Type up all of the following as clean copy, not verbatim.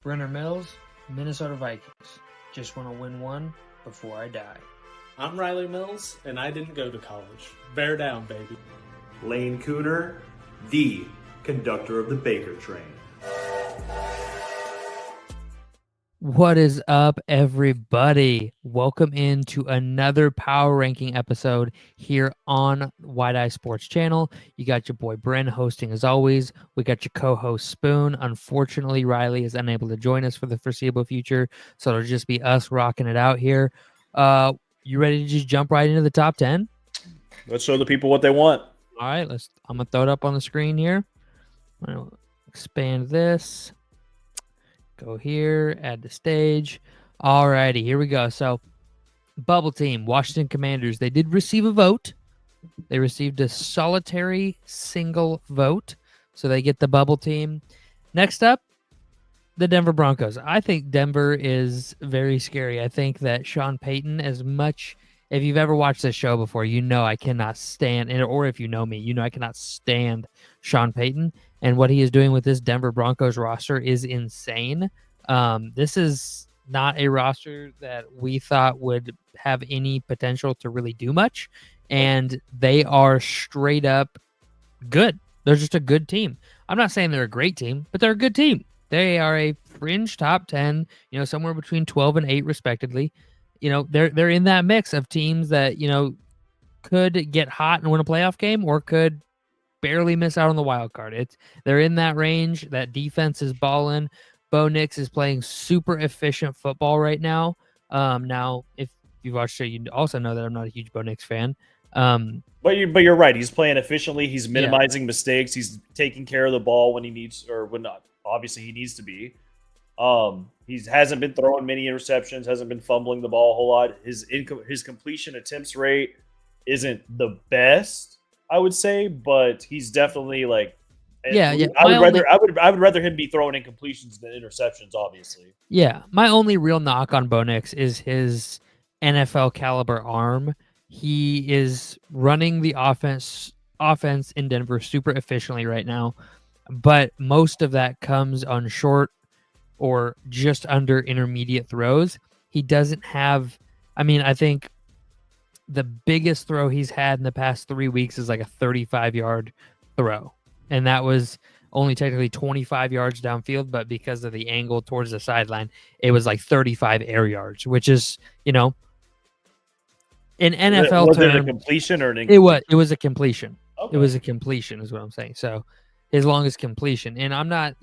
Brenner Mills, Minnesota Vikings. Just want to win one before I die. I'm Riley Mills, and I didn't go to college. Bear down, baby. Lane Cooner, the conductor of the Baker train. What is up, everybody? Welcome into another power ranking episode here on Wide Eye Sports Channel. You got your boy Bren hosting as always. We got your co-host Spoon. Unfortunately, Riley is unable to join us for the foreseeable future, so it'll just be us rocking it out here. You ready to just jump right into the top 10? Let's show the people what they want. All right, I'm gonna throw it up on the screen here. I'm gonna expand this. Go here, add the stage. All righty, here we go. So, bubble team, Washington Commanders. They did receive a vote. They received a solitary single vote, so they get the bubble team. Next up, the Denver Broncos. I think Denver is very scary. I think that Sean Payton, as much, if you've ever watched this show before, you know I cannot stand, or if you know me, you know I cannot stand Sean Payton. And what he is doing with this Denver Broncos roster is insane. This is not a roster that we thought would have any potential to really do much. And they are straight up good. They're just a good team. I'm not saying they're a great team, but they're a good team. They are a fringe top 10, somewhere between 12 and 8 respectively. They're in that mix of teams that, could get hot and win a playoff game or could barely miss out on the wild card. They're in that range. That defense is balling. Bo Nix is playing super efficient football right now. Now, if you've watched the show, you also know that I'm not a huge Bo Nix fan. But you're right. He's playing efficiently. He's minimizing mistakes. He's taking care of the ball when he needs, or when not. Obviously, he needs to be. He hasn't been throwing many interceptions. Hasn't been fumbling the ball a whole lot. His completion attempts rate isn't the best, I would say, but he's definitely like. Yeah. I would rather him be throwing incompletions than interceptions, obviously. Yeah, my only real knock on Bo Nix is his NFL caliber arm. He is running the offense in Denver super efficiently right now, but most of that comes on short or just under intermediate throws. He doesn't have. I think the biggest throw he's had in the past 3 weeks is like a 35-yard throw. And that was only technically 25 yards downfield, but because of the angle towards the sideline, it was like 35 air yards, which is, in NFL was terms, it a completion or an incompletion? It was a completion. Okay. It was a completion is what I'm saying. So his longest completion. And I'm not,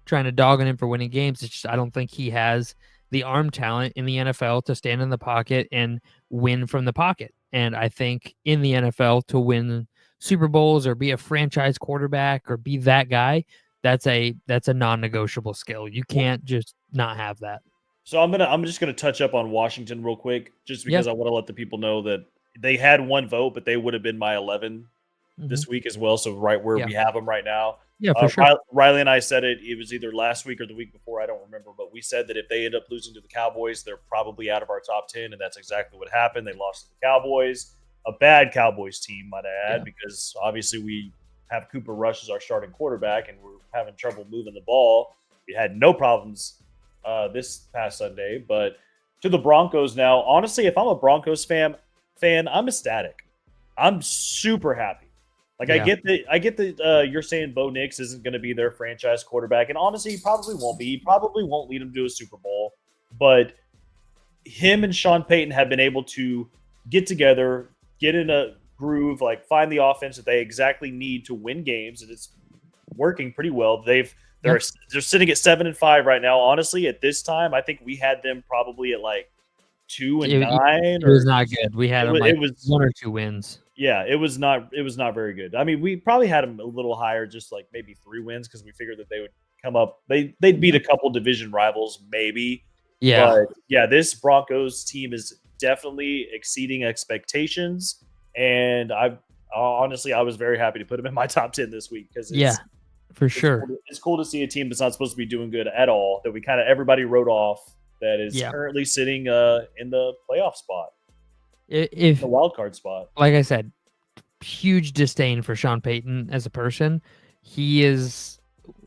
trying to dog on him for winning games. It's just I don't think he has the arm talent in the NFL to stand in the pocket and win from the pocket. And I think in the NFL to win Super Bowls or be a franchise quarterback or be that guy, that's a non-negotiable skill. You can't just not have that. So I'm just gonna touch up on Washington real quick, just because I want to let the people know that they had one vote, but they would have been my 11 this week as well. So right where we have them right now. Yeah, for sure. Riley and I said it. It was either last week or the week before. I don't remember, but we said that if they end up losing to the Cowboys, they're probably out of our top 10, and that's exactly what happened. They lost to the Cowboys, a bad Cowboys team, might I add, because obviously we have Cooper Rush as our starting quarterback, and we're having trouble moving the ball. We had no problems this past Sunday, but to the Broncos now. Honestly, if I'm a Broncos fan, I'm ecstatic. I'm super happy. Like I get that you're saying Bo Nix isn't going to be their franchise quarterback, and honestly, he probably won't be. He probably won't lead them to a Super Bowl, but him and Sean Payton have been able to get together, get in a groove, like find the offense that they exactly need to win games, and it's working pretty well. They're sitting at 7-5 right now. Honestly, at this time, I think we had them probably at like 2-9. It was not good. We had them like it was 1 or 2 wins. Yeah, it was not very good. I mean, we probably had them a little higher, just like maybe 3 wins, because we figured that they would come up. They'd beat a couple division rivals, maybe. Yeah. But yeah, this Broncos team is definitely exceeding expectations, and I was very happy to put them in my top 10 this week because for sure. It's cool to see a team that's not supposed to be doing good at all, that we kind of everybody wrote off, that is currently sitting in the playoff spot. If the wild card spot. Like I said, huge disdain for Sean Payton as a person. He is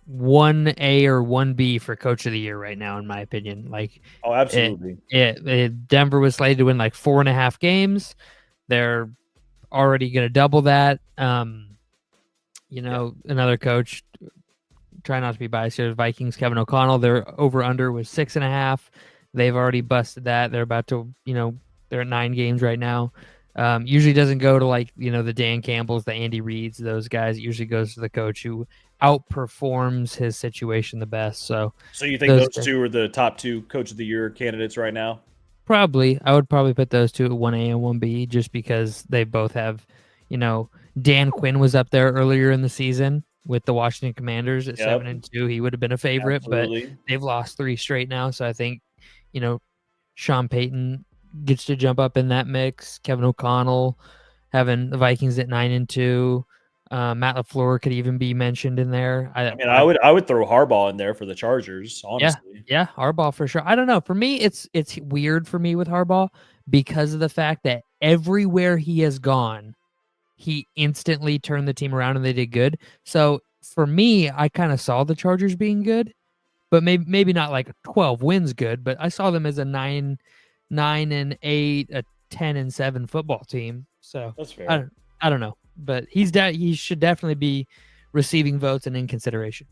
1A or 1B for coach of the year right now, in my opinion. Like, Oh, absolutely. Denver was slated to win like 4.5 games. They're already going to double that. Another coach, try not to be biased here, Vikings, Kevin O'Connell, their over-under was 6.5. They've already busted that. They're about to, they're at 9 games right now. Usually doesn't go to like, the Dan Campbells, the Andy Reeds, those guys. It usually goes to the coach who outperforms his situation the best. So you think those two are the top 2 coach of the year candidates right now? Probably. I would probably put those two at 1A and 1B just because they both have, Dan Quinn was up there earlier in the season with the Washington Commanders at 7-2. He would have been a favorite, Absolutely. but they've lost 3 straight now. So I think, Sean Payton gets to jump up in that mix. Kevin O'Connell having the Vikings at 9-2. Matt LaFleur could even be mentioned in there. I would throw Harbaugh in there for the Chargers, honestly. Yeah, Harbaugh for sure. I don't know. For me, it's weird for me with Harbaugh because of the fact that everywhere he has gone, he instantly turned the team around and they did good. So for me, I kind of saw the Chargers being good, but maybe not like 12 wins good, but I saw them as a 9-8, a 10-7 football team. So that's fair. I don't know, but he should definitely be receiving votes and in consideration.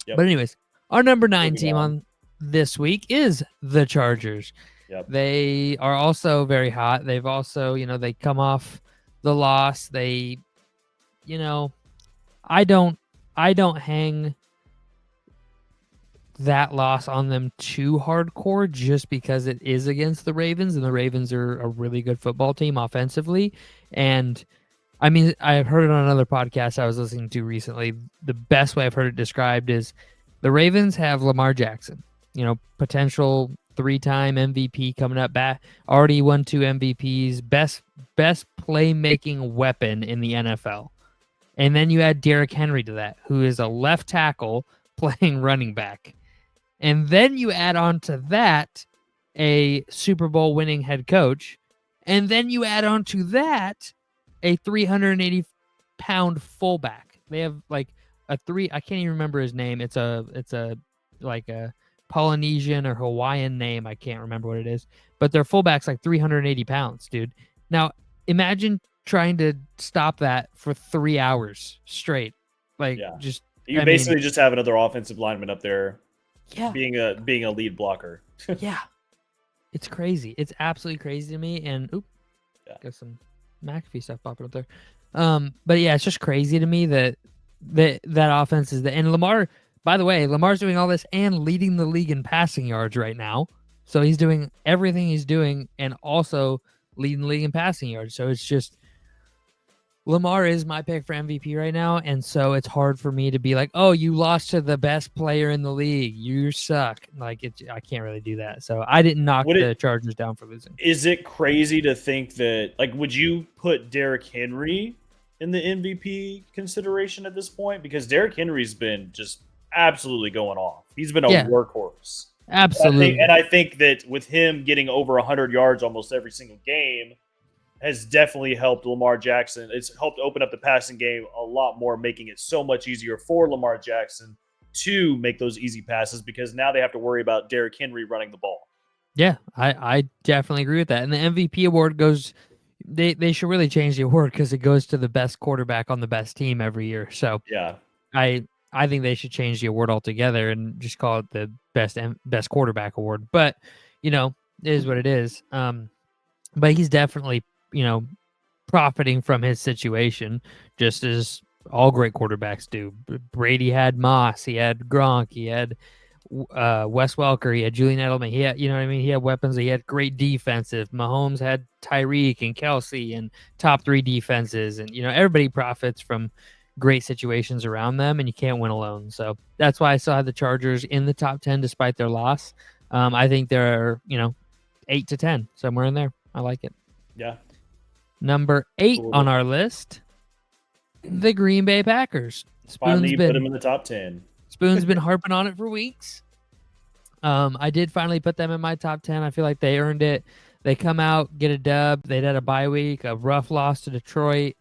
Yep. But anyways, our number 9 team on this week is the Chargers. Yep. They are also very hot. They've also, they come off the loss. They, I don't hang that loss on them too hardcore just because it is against the Ravens, and the Ravens are a really good football team offensively. And I mean, I've heard it on another podcast I was listening to recently. The best way I've heard it described is the Ravens have Lamar Jackson, potential 3-time MVP coming up back, already won 2 MVPs, best playmaking weapon in the NFL. And then you add Derrick Henry to that, who is a left tackle playing running back. And then you add on to that a Super Bowl winning head coach. And then you add on to that a 380-pound fullback. They have like I can't even remember his name. It's a like a Polynesian or Hawaiian name. I can't remember what it is. But their fullback's like 380 pounds, dude. Now imagine trying to stop that for 3 hours straight. Just have another offensive lineman up there. Yeah. Being a lead blocker. Yeah. It's crazy. It's absolutely crazy to me. And got some McAfee stuff popping up there. But yeah, it's just crazy to me that offense is and Lamar, by the way, Lamar's doing all this and leading the league in passing yards right now. So he's doing everything he's doing and also leading the league in passing yards. So it's just Lamar is my pick for MVP right now, and so it's hard for me to be like, "Oh, you lost to the best player in the league. You suck." I can't really do that. So I didn't knock the Chargers down for losing. Is it crazy to think that, would you put Derrick Henry in the MVP consideration at this point? Because Derrick Henry's been just absolutely going off. He's been a workhorse. Absolutely. And I think that with him getting over 100 yards almost every single game has definitely helped Lamar Jackson. It's helped open up the passing game a lot more, making it so much easier for Lamar Jackson to make those easy passes because now they have to worry about Derrick Henry running the ball. Yeah, I definitely agree with that. And the MVP award goes – they should really change the award because it goes to the best quarterback on the best team every year. So yeah, I think they should change the award altogether and just call it the best quarterback award. But, it is what it is. But he's definitely – profiting from his situation, just as all great quarterbacks do. Brady had Moss, he had Gronk, he had Wes Welker, he had Julian Edelman. He had, he had weapons. He had great defensive. Mahomes had Tyreek and Kelsey and top 3 defenses, and everybody profits from great situations around them, and you can't win alone. So that's why I still have the Chargers in the top 10 despite their loss. I think they're 8 to 10 somewhere in there. I like it. Yeah. Number 8 on our list, the Green Bay Packers. Finally put them in the top 10. Spoon's been harping on it for weeks. I did finally put them in my top 10. I feel like they earned it. They come out, get a dub. They'd had a bye week, a rough loss to Detroit.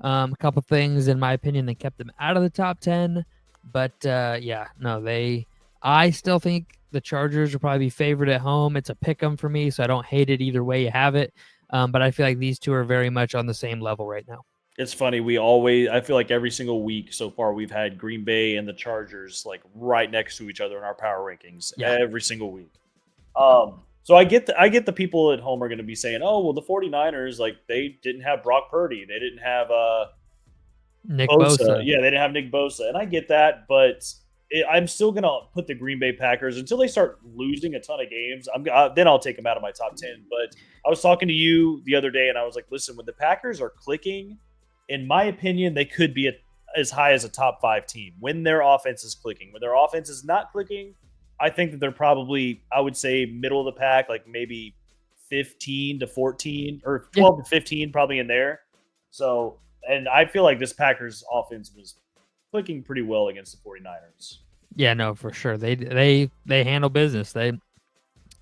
A couple things, in my opinion, that kept them out of the top 10. But yeah, no, I still think the Chargers will probably be favored at home. It's a pick 'em for me, so I don't hate it either way you have it. But I feel like these two are very much on the same level right now. It's funny. I feel like every single week so far, we've had Green Bay and the Chargers like right next to each other in our power rankings Yeah. every single week. So I get the people at home are going to be saying, oh, well, the 49ers, like they didn't have Brock Purdy. They didn't have Nick Bosa. Bosa. Yeah, they didn't have Nick Bosa. And I get that, but I'm still going to put the Green Bay Packers until they start losing a ton of games. Then I'll take them out of my top 10. But I was talking to you the other day and I was like, listen, when the Packers are clicking, in my opinion, they could be as high as a top 5 team when their offense is clicking. When their offense is not clicking, I think that they're probably, I would say, middle of the pack, like maybe 15 to 14 or 12 to 15, probably in there. So, and I feel like this Packers offense was clicking pretty well against the 49ers. Yeah, no, for sure. They handle business.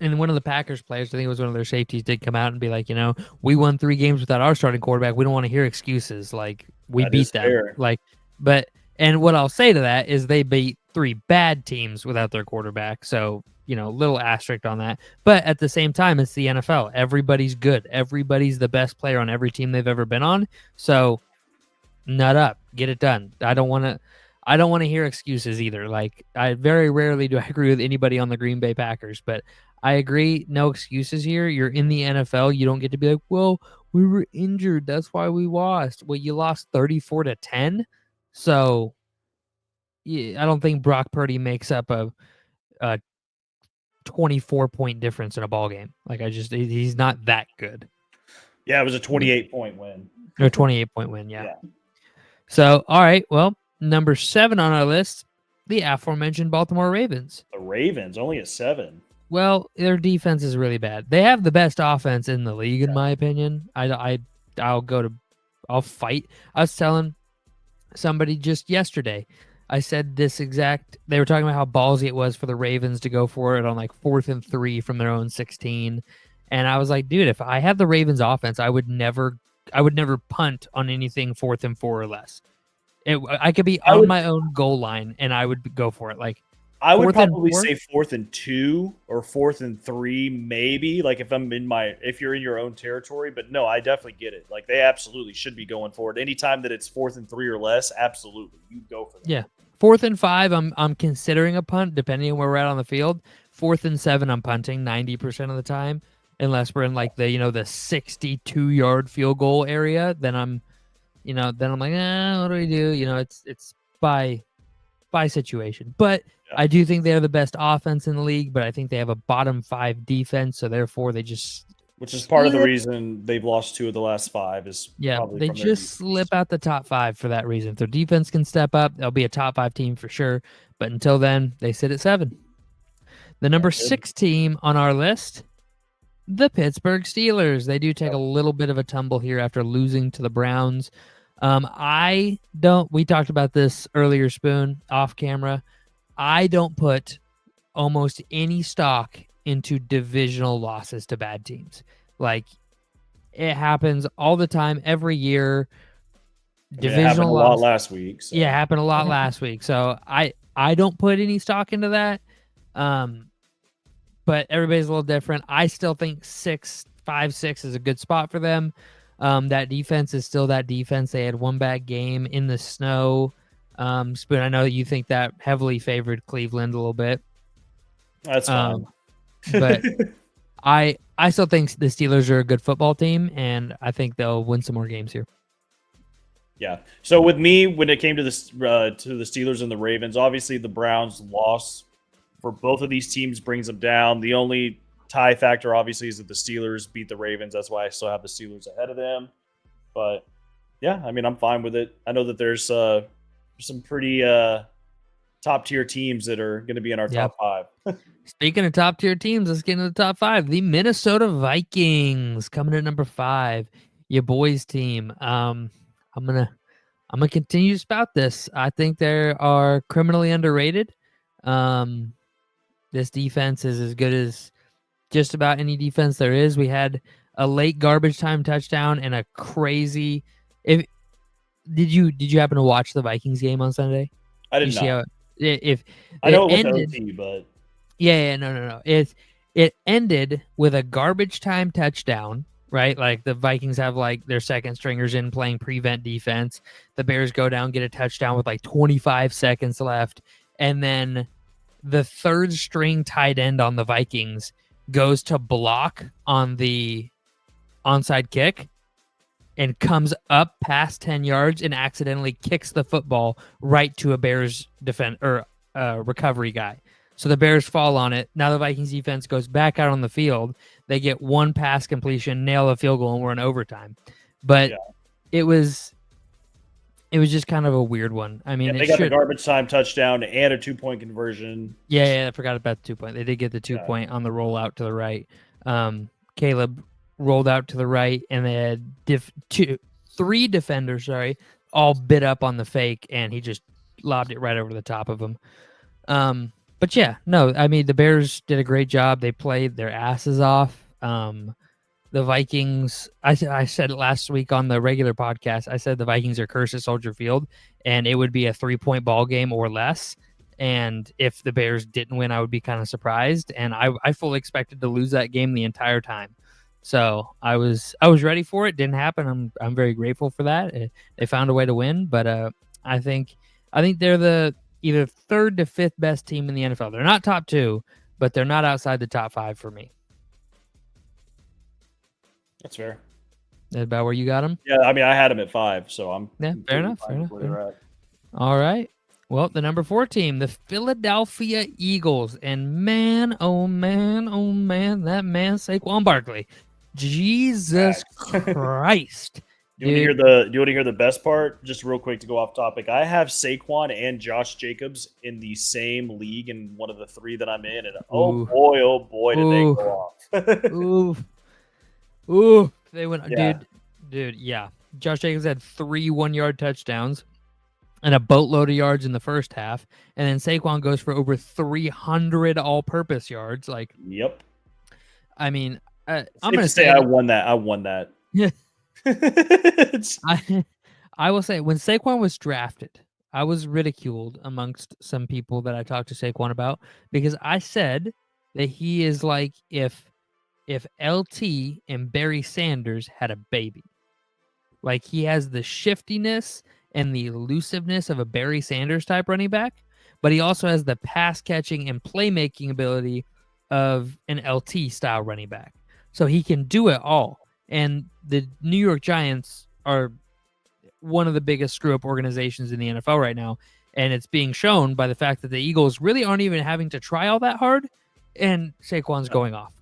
And one of the Packers players, I think it was one of their safeties, did come out and be like, we won 3 games without our starting quarterback. We don't want to hear excuses. Like, we beat them. Fair. Like, and what I'll say to that is they beat 3 bad teams without their quarterback. So, little asterisk on that. But at the same time, it's the NFL. Everybody's good. Everybody's the best player on every team they've ever been on. So, nut up, get it done. I don't want to hear excuses either. Like, I very rarely do I agree with anybody on the Green Bay Packers, but I agree, no excuses here. You're in the NFL. You don't get to be like, well, we were injured. That's why we lost. Well, you lost 34-10. So yeah, I don't think Brock Purdy makes up a 24-point difference in a ball game. Like, he's not that good. Yeah, it was a 28-point win. Or 28-point win, yeah. So, all right, well, number 7 on our list, the aforementioned Baltimore Ravens. The Ravens, only a 7. Well, their defense is really bad. They have the best offense in the league, in my opinion. I'll fight. I was telling somebody just yesterday, I said they were talking about how ballsy it was for the Ravens to go for it on like 4th and 3 from their own 16. And I was like, dude, if I had the Ravens offense, I would never punt on anything 4th and 4 or less. I could be on my own goal line and I would go for it. Like, I would probably say 4th and 2 or 4th and 3, maybe. Like if you're in your own territory, but no, I definitely get it. Like they absolutely should be going for it. Anytime that it's 4th and 3 or less, absolutely, you go for that. Yeah, 4th and 5, I'm considering a punt depending on where we're at on the field. 4th and 7, I'm punting 90% of the time, unless we're in like the 62-yard field goal area. Then I'm like, what do we do? It's by situation, but. I do think they're the best offense in the league, but I think they have a bottom 5 defense, so therefore they just which is part of the reason they've lost 2 of the last 5 is they just slip out the top 5 for that reason. If their defense can step up, they'll be a top 5 team for sure. But until then, they sit at 7. The number 6 team on our list, the Pittsburgh Steelers. They do take a little bit of a tumble here after losing to the Browns. We talked about this earlier, Spoon, off camera. I don't put almost any stock into divisional losses to bad teams. Like, it happens all the time, every year. Divisional loss. It happened a lot last week. So. Yeah, it happened a lot last week. So I don't put any stock into that. But everybody's a little different. I still think 5-6 is a good spot for them. That defense is still that defense. They had one bad game in the snow. Spoon, I know you think that heavily favored Cleveland a little bit. That's fine. But I still think the Steelers are a good football team, and I think they'll win some more games here. Yeah. So with me, when it came to the Steelers and the Ravens, obviously the Browns' loss for both of these teams brings them down. The only tie factor, obviously, is that the Steelers beat the Ravens. That's why I still have the Steelers ahead of them. But yeah, I mean, I'm fine with it. I know that there's some pretty top tier teams that are going to be in our top 5. Speaking of top tier teams, let's get into the top 5. The Minnesota Vikings coming in number 5. Your boys' team. I'm gonna continue to spout this. I think they are criminally underrated. This defense is as good as just about any defense there is. We had a late garbage time touchdown and a crazy. Did you happen to watch the Vikings game on Sunday? I You did see not. how if I it know it went to ended? OT, but Yeah, no. It ended with a garbage time touchdown, right? Like the Vikings have like their second stringers in playing prevent defense. The Bears go down, get a touchdown with like 25 seconds left, and then the third string tight end on the Vikings goes to block on the onside kick and comes up past 10 yards and accidentally kicks the football right to a Bears defend or recovery guy. So the Bears fall on it. Now the Vikings defense goes back out on the field. They get one pass completion, nail a field goal, and we're in overtime. But yeah. it was just kind of a weird one. I Yeah, mean, they it got the should. garbage time touchdown and a 2-point conversion. Yeah, I forgot about the 2 point. They did get the 2 point on the rollout to the right. Caleb rolled out to the right, and they had three defenders, all bit up on the fake, and he just lobbed it right over the top of them. But yeah, no, I mean the Bears did a great job. They played their asses off. The Vikings, I said it last week on the regular podcast. I said the Vikings are cursed at Soldier Field, and it would be a 3-point ball game or less. And if the Bears didn't win, I would be kind of surprised. And I fully expected to lose that game the entire time. So I was ready for it. Didn't happen. I'm very grateful for that. They found a way to win, but I think they're the either third to fifth best team in the NFL. They're not top two, but they're not outside the top five for me. That's fair. That's about where you got them? Yeah, I mean, I had them at 5, so I'm Yeah, fair enough. where they're at. All right. Well, the number 4 team, the Philadelphia Eagles, and man, oh man, that man Saquon Barkley, Jesus Christ! Do you want to hear the best part? Just real quick to go off topic. I have Saquon and Josh Jacobs in the same league in one of the 3 that I'm in, and oh boy, did they go off. Ooh, they went, Yeah. dude, yeah. Josh Jacobs had 3 1-yard touchdowns and a boatload of yards in the first half, and then Saquon goes for over 300 all-purpose yards. Like, yep. I mean, I'm Safe gonna to say I won that. Yeah. I will say when Saquon was drafted, I was ridiculed amongst some people that I talked to Saquon about because I said that he is like if LT and Barry Sanders had a baby. Like he has the shiftiness and the elusiveness of a Barry Sanders type running back, but he also has the pass catching and playmaking ability of an LT style running back. So he can do it all. And the New York Giants are one of the biggest screw up organizations in the NFL right now. And it's being shown by the fact that the Eagles really aren't even having to try all that hard, and Saquon's going off.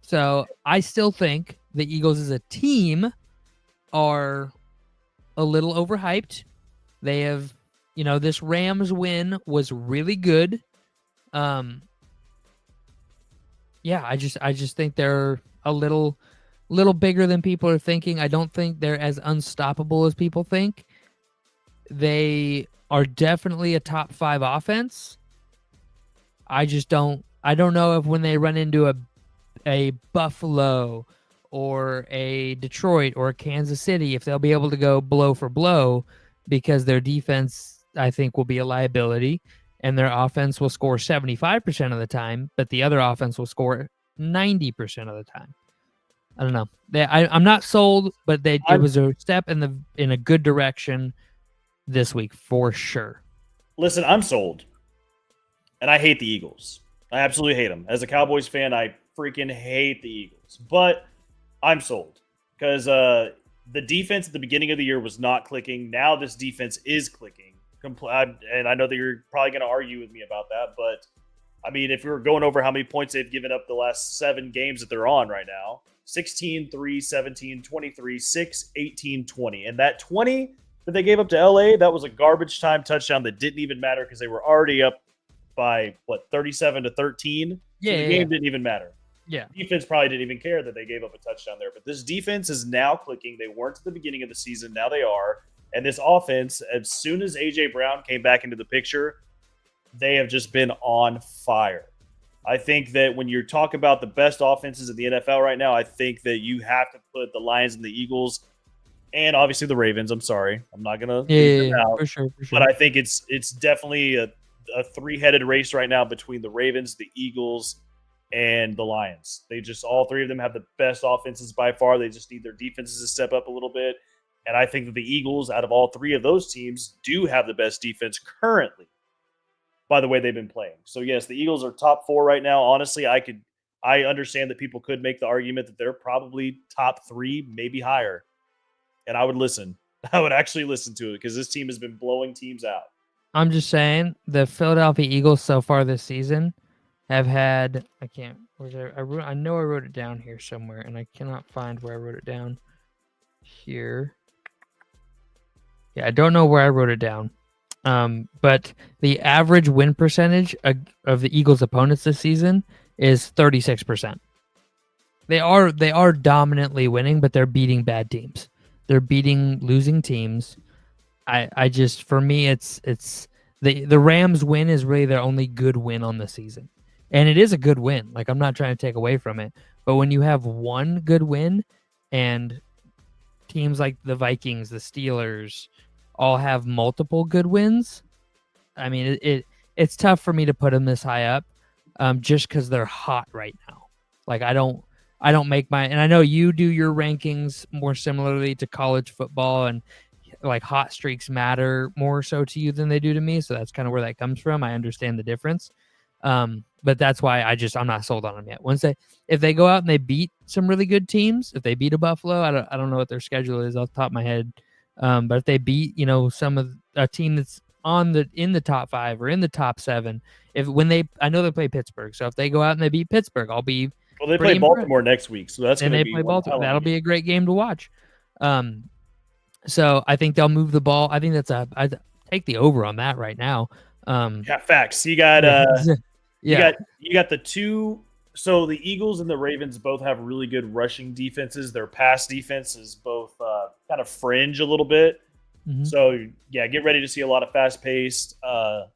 So I still think the Eagles as a team are a little overhyped. They have, this Rams win was really good. Yeah, I just think they're a little bigger than people are thinking. I don't think they're as unstoppable as people think. They are definitely a top 5 offense. I don't know if when they run into a Buffalo or a Detroit or a Kansas City, if they'll be able to go blow for blow, because their defense, I think, will be a liability, and their offense will score 75% of the time, but the other offense will score 90% of the time. I don't know. I'm not sold, but it was a step in a good direction this week for sure. Listen, I'm sold, and I hate the Eagles. I absolutely hate them. As a Cowboys fan, I freaking hate the Eagles, but I'm sold because the defense at the beginning of the year was not clicking. Now this defense is clicking. And I know that you're probably going to argue with me about that, but I mean, if we were going over how many points they've given up the last 7 games that they're on right now, 16, 3, 17, 23, 6, 18, 20. And that 20 that they gave up to LA, that was a garbage time touchdown that didn't even matter because they were already up by, 37-13? Yeah, so the game didn't even matter. Yeah. Defense probably didn't even care that they gave up a touchdown there. But this defense is now clicking. They weren't at the beginning of the season. Now they are. And this offense, as soon as A.J. Brown came back into the picture, they have just been on fire. I think that when you talk about the best offenses in the NFL right now, I think that you have to put the Lions and the Eagles and obviously the Ravens. I'm sorry, I'm not gonna Yeah, leave yeah, them yeah, out. for sure. But I think it's definitely a three-headed race right now between the Ravens, the Eagles, and the Lions. They just all three of them have the best offenses by far. They just need their defenses to step up a little bit. And I think that the Eagles, out of all three of those teams, do have the best defense currently by the way they've been playing. So yes, the Eagles are top 4 right now. Honestly, I understand that people could make the argument that they're probably top 3, maybe higher. And I would listen. I would actually listen to it because this team has been blowing teams out. I'm just saying the Philadelphia Eagles so far this season have had I can't where's I know I wrote it down here somewhere and I cannot find where I wrote it down here. Yeah, I don't know where I wrote it down. But the average win percentage of the Eagles' opponents this season is 36%. They are dominantly winning, but they're beating bad teams. They're beating losing teams. I just for me it's the Rams win is really their only good win on the season. And it is a good win. Like I'm not trying to take away from it, but when you have one good win and teams like the Vikings, the Steelers all have multiple good wins, I mean it's tough for me to put them this high up just cuz they're hot right now. Like I don't make my and I know you do your rankings more similarly to college football and like hot streaks matter more so to you than they do to me. So that's kind of where that comes from. I understand the difference. But that's why I'm not sold on them yet. If they go out and they beat some really good teams, if they beat a Buffalo, I don't know what their schedule is off the top of my head. But if they beat, some of a team that's in the top 5 or in the top 7, I know they play Pittsburgh. So if they go out and they beat Pittsburgh, I'll be Well, they pretty play Baltimore next week, so that's going to be play one Baltimore. hell of a That'll game. be a great game to watch. So I think they'll move the ball. I think I take the over on that right now. Yeah, facts. You got you got the two. So the Eagles and the Ravens both have really good rushing defenses. Their pass defense is both kind of fringe a little bit. Mm-hmm. So yeah, get ready to see a lot of fast paced, passing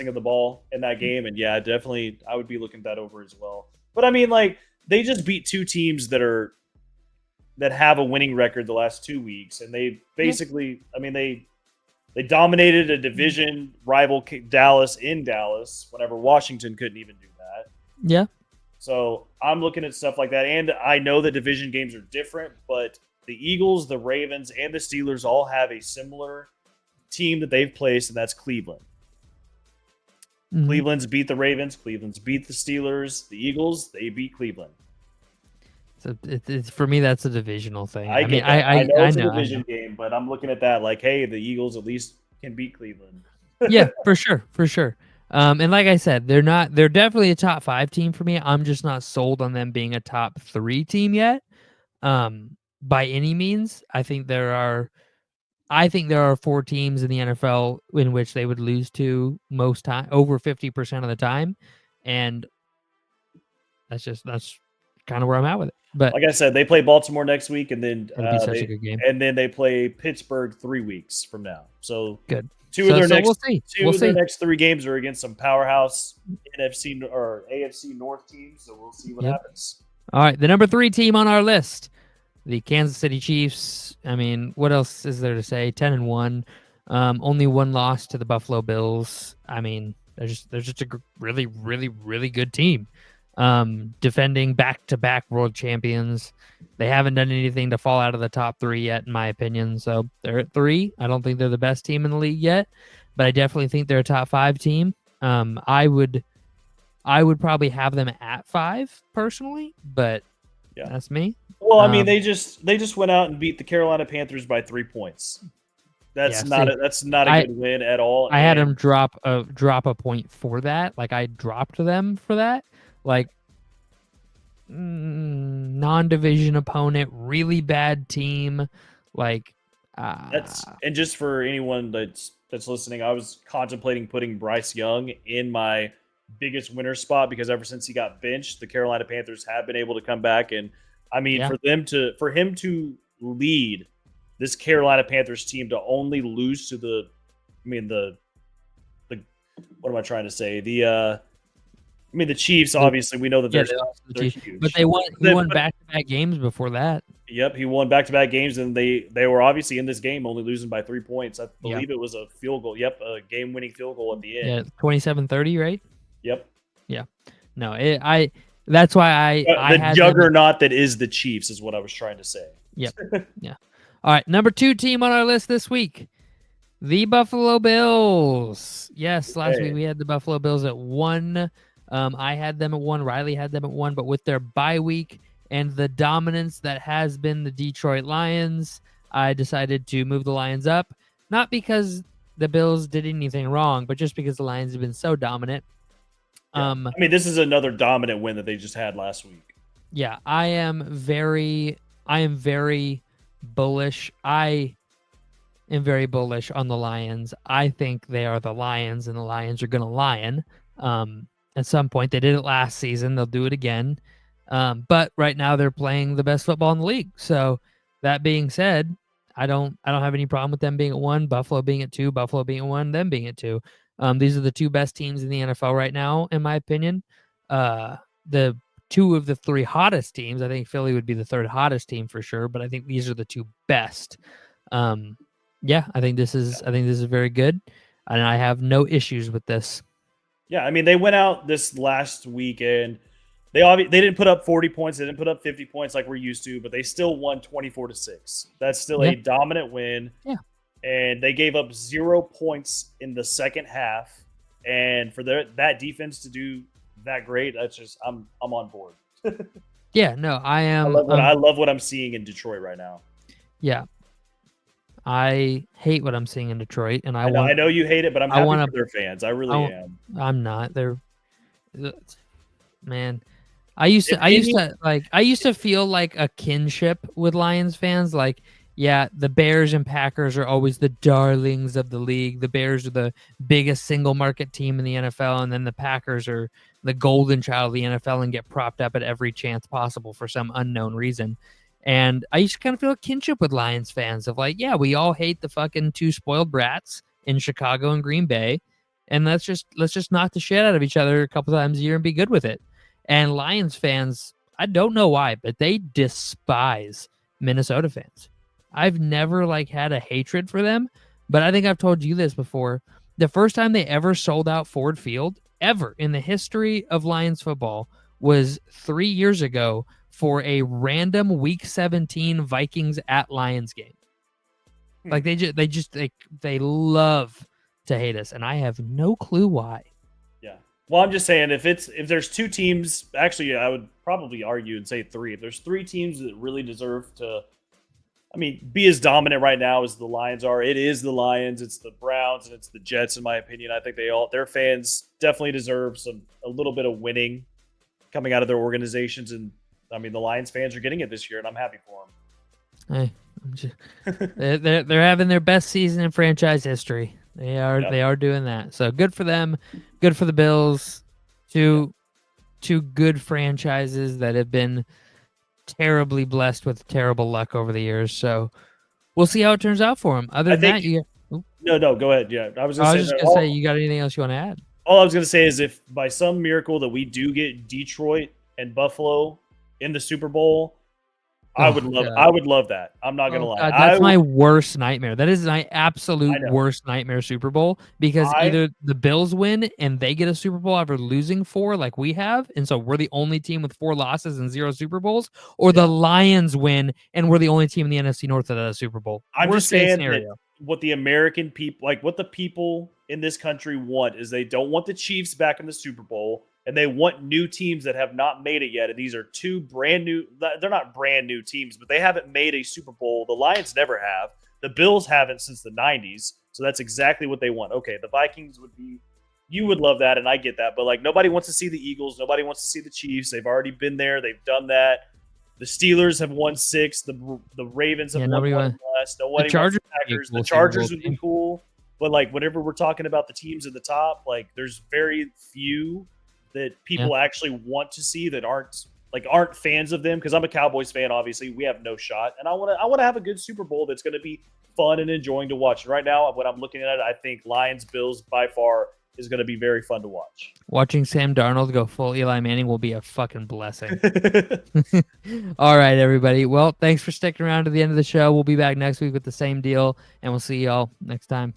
of the ball in that game. And yeah, definitely, I would be looking that over as well. But I mean, like they just beat two teams that have a winning record the last 2 weeks, and they basically, they dominated a division rival Dallas in Dallas whenever Washington couldn't even do that. Yeah. So I'm looking at stuff like that, and I know that division games are different, but the Eagles, the Ravens, and the Steelers all have a similar team that they've placed, and that's Cleveland. Mm-hmm. Cleveland's beat the Ravens. Cleveland's beat the Steelers. The Eagles, they beat Cleveland. So it's for me, that's a divisional thing. I know it's a division game, but I'm looking at that like, hey, the Eagles at least can beat Cleveland. Yeah, for sure. And like I said, they're definitely a top 5 team for me. I'm just not sold on them being a top 3 team yet. By any means, I think there are 4 teams in the NFL in which they would lose to most time, over 50% of the time, and that's kind of where I'm at with it. But like I said, they play Baltimore next week, and then that'll be such a good game. And then they play Pittsburgh 3 weeks from now. So good. Two of their next 3 games are against some powerhouse NFC or AFC North teams. So we'll see what happens. All right, the number 3 team on our list, the Kansas City Chiefs. I mean, what else is there to say? 10-1, only 1 loss to the Buffalo Bills. I mean, they're just a really, really, really good team. Defending back-to-back world champions. They haven't done anything to fall out of the top 3 yet, in my opinion. So they're at 3. I don't think they're the best team in the league yet, but I definitely think they're a top 5 team. I would probably have them at 5 personally, but that's me. Well, I mean, they just went out and beat the Carolina Panthers by 3 points. That's not a good win at all. I had them drop a point for that. Like I dropped them for that. Like non-division opponent, really bad team. Like and just for anyone that's listening, I was contemplating putting Bryce Young in my biggest winner spot because ever since he got benched, the Carolina Panthers have been able to come back. And I mean, for him to lead this Carolina Panthers team to only lose to the what am I trying to say? The Chiefs, obviously, we know that they're huge. But he won back-to-back games before that. Yep, he won back-to-back games, and they were obviously in this game only losing by 3 points. I Yeah. believe it was a field goal. Yep, a game-winning field goal at the end. Yeah, 27-30, right? Yep. Yeah. No, that's why I The had them. juggernaut that is the Chiefs is what I was trying to say. Yep. Yeah. All right, number 2 team on our list this week, the Buffalo Bills. Yes, last week we had the Buffalo Bills at 1. I had them at 1. Riley had them at 1, but with their bye week and the dominance that has been the Detroit Lions, I decided to move the Lions up. Not because the Bills did anything wrong, but just because the Lions have been so dominant. Yeah. I mean, this is another dominant win that they just had last week. Yeah, I am very bullish. I am very bullish on the Lions. I think they are the Lions, and the Lions are going to lion. At some point, they did it last season. They'll do it again. But right now, they're playing the best football in the league. So that being said, I don't have any problem with them being at 1, Buffalo being at 2, Buffalo being at 1, them being at 2. These are the 2 best teams in the NFL right now, in my opinion. The 2 of the 3 hottest teams. I think Philly would be the 3rd hottest team for sure, but I think these are the 2 best. Yeah, I think this is very good, and I have no issues with this. Yeah, I mean, they went out this last weekend. They didn't put up 40 points, they didn't put up 50 points like we're used to, but they still won 24-6. That's still a dominant win. Yeah. And they gave up 0 points in the second half, and for that defense to do that great, that's just I'm on board. Yeah, no, I am. I love what I'm seeing in Detroit right now. Yeah, I hate what I'm seeing in Detroit, and I know you hate it, but I'm happy for their fans. I really am. I'm not. Man, I used to feel like a kinship with Lions fans. Like, yeah, the Bears and Packers are always the darlings of the league. The Bears are the biggest single market team in the NFL, and then the Packers are the golden child of the NFL and get propped up at every chance possible for some unknown reason. And I used to kind of feel a kinship with Lions fans of like, yeah, we all hate the fucking 2 spoiled brats in Chicago and Green Bay, and let's just knock the shit out of each other a couple times a year and be good with it. And Lions fans, I don't know why, but they despise Minnesota fans. I've never had a hatred for them, but I think I've told you this before. The first time they ever sold out Ford Field, ever in the history of Lions football, was 3 years ago for a random Week 17 Vikings at Lions game. Like they love to hate us, and I have no clue why. Yeah. Well, I'm just saying if there's 2 teams, actually I would probably argue and say 3. If there's 3 teams that really deserve to, be as dominant right now as the Lions are, it is the Lions, it's the Browns, and it's the Jets, in my opinion. I think their fans definitely deserve a little bit of winning coming out of their organizations, and the Lions fans are getting it this year, and I'm happy for them. Hey, they're having their best season in franchise history. They are doing that. So good for them. Good for the Bills. Two good franchises that have been terribly blessed with terrible luck over the years. So we'll see how it turns out for them. Other than that, no, go ahead. Yeah, I was just going to say, you got anything else you want to add? All I was going to say is if by some miracle that we do get Detroit and Buffalo in the Super Bowl, I would love that. I'm not gonna lie. God, that's my worst nightmare. That is my absolute worst nightmare Super Bowl, because either the Bills win and they get a Super Bowl after losing 4 like we have, and so we're the only team with 4 losses and 0 Super Bowls, or the Lions win and we're the only team in the NFC North that has a Super Bowl. I'm just saying that what the American people, what the people in this country want is they don't want the Chiefs back in the Super Bowl. And they want new teams that have not made it yet. And these are 2 brand new, they're not brand new teams, but they haven't made a Super Bowl. The Lions never have. The Bills haven't since the 90s. So that's exactly what they want. Okay, the Vikings you would love that, and I get that. But nobody wants to see the Eagles. Nobody wants to see the Chiefs. They've already been there. They've done that. The Steelers have won 6. The Ravens have won 1 less. Nobody wants the Packers. The Chargers would be cool. But whenever we're talking about the teams at the top, there's very few that people actually want to see that aren't fans of them. Because I'm a Cowboys fan, obviously. We have no shot. And I want to have a good Super Bowl that's going to be fun and enjoying to watch. And right now, when I'm looking at it, I think Lions, Bills by far is going to be very fun to watch. Watching Sam Darnold go full Eli Manning will be a fucking blessing. All right, everybody. Well, thanks for sticking around to the end of the show. We'll be back next week with the same deal, and we'll see y'all next time.